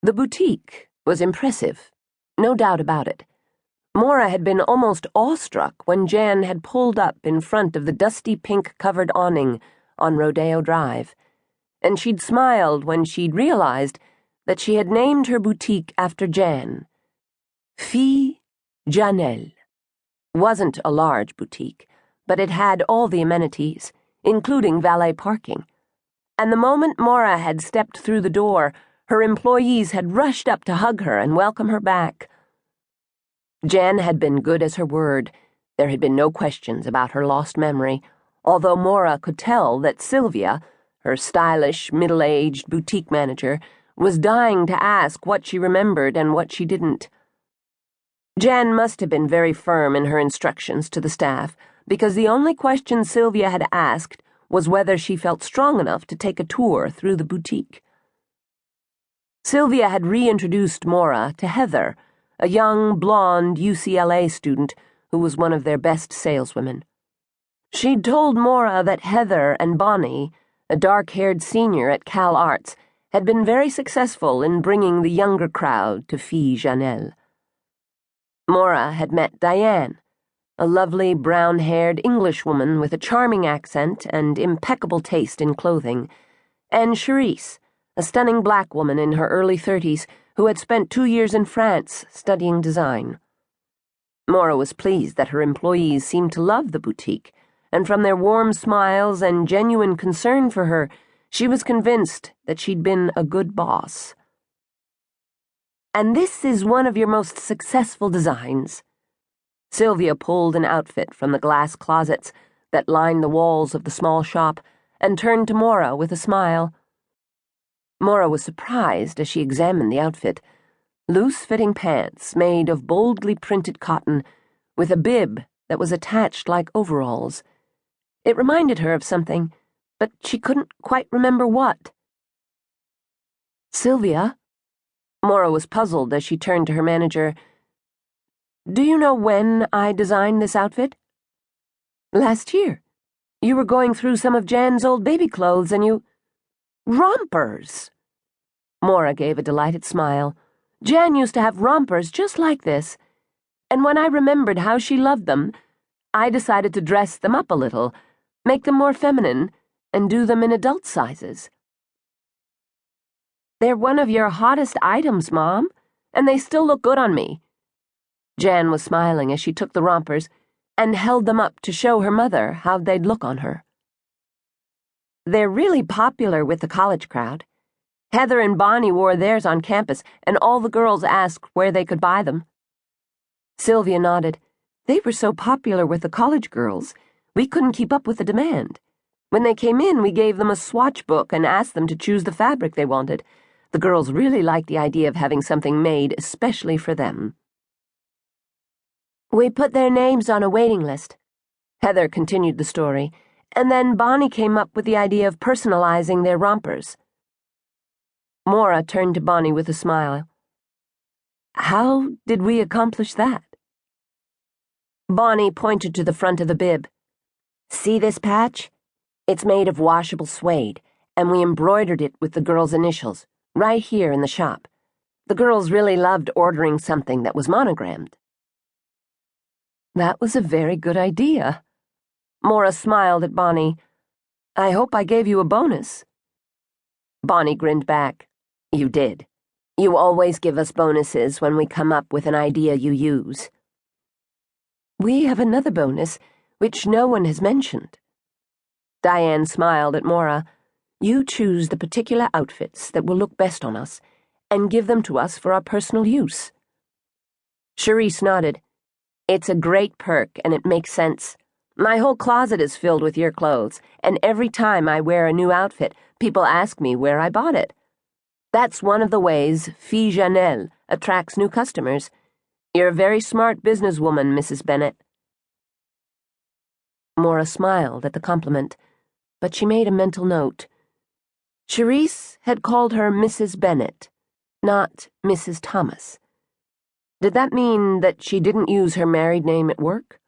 The boutique was impressive, no doubt about it. Maura had been almost awestruck when Jan had pulled up in front of the dusty pink-covered awning on Rodeo Drive, and she'd smiled when she'd realized that she had named her boutique after Jan. Fille Janelle wasn't a large boutique, but it had all the amenities, including valet parking. And the moment Maura had stepped through the door, her employees had rushed up to hug her and welcome her back. Jan had been good as her word. There had been no questions about her lost memory, although Maura could tell that Sylvia, her stylish, middle-aged boutique manager, was dying to ask what she remembered and what she didn't. Jan must have been very firm in her instructions to the staff, because the only question Sylvia had asked was whether she felt strong enough to take a tour through the boutique. Sylvia had reintroduced Maura to Heather, a young, blonde UCLA student who was one of their best saleswomen. She'd told Maura that Heather and Bonnie, a dark-haired senior at Cal Arts, had been very successful in bringing the younger crowd to Fille Janelle. Maura had met Diane, a lovely brown-haired Englishwoman with a charming accent and impeccable taste in clothing, and Charisse, a stunning black woman in her early 30s who had spent 2 years in France studying design. Maura was pleased that her employees seemed to love the boutique, and from their warm smiles and genuine concern for her, she was convinced that she'd been a good boss. "And this is one of your most successful designs." Sylvia pulled an outfit from the glass closets that lined the walls of the small shop and turned to Maura with a smile. Maura was surprised as she examined the outfit. Loose-fitting pants made of boldly printed cotton, with a bib that was attached like overalls. It reminded her of something, but she couldn't quite remember what. "Sylvia?" Maura was puzzled as she turned to her manager. "Do you know when I designed this outfit?" "Last year. You were going through some of Jan's old baby clothes and you—" "Rompers!" Maura gave a delighted smile. "Jan used to have rompers just like this, and when I remembered how she loved them, I decided to dress them up a little, make them more feminine, and do them in adult sizes." "They're one of your hottest items, Mom, and they still look good on me." Jan was smiling as she took the rompers and held them up to show her mother how they'd look on her. "They're really popular with the college crowd. Heather and Bonnie wore theirs on campus, and all the girls asked where they could buy them." Sylvia nodded. "They were so popular with the college girls, we couldn't keep up with the demand. When they came in, we gave them a swatch book and asked them to choose the fabric they wanted. The girls really liked the idea of having something made especially for them." "We put their names on a waiting list," Heather continued the story, "and then Bonnie came up with the idea of personalizing their rompers." Maura turned to Bonnie with a smile. "How did we accomplish that?" Bonnie pointed to the front of the bib. "See this patch? It's made of washable suede, and we embroidered it with the girls' initials, right here in the shop. The girls really loved ordering something that was monogrammed." "That was a very good idea." Maura smiled at Bonnie. "I hope I gave you a bonus." Bonnie grinned back. "You did. You always give us bonuses when we come up with an idea you use." "We have another bonus, which no one has mentioned." Diane smiled at Maura. "You choose the particular outfits that will look best on us, and give them to us for our personal use." Charisse nodded. "It's a great perk, and it makes sense. My whole closet is filled with your clothes, and every time I wear a new outfit, people ask me where I bought it. That's one of the ways Fille Janelle attracts new customers. You're a very smart businesswoman, Mrs. Bennett." Maura smiled at the compliment, but she made a mental note. Charisse had called her Mrs. Bennett, not Mrs. Thomas. Did that mean that she didn't use her married name at work?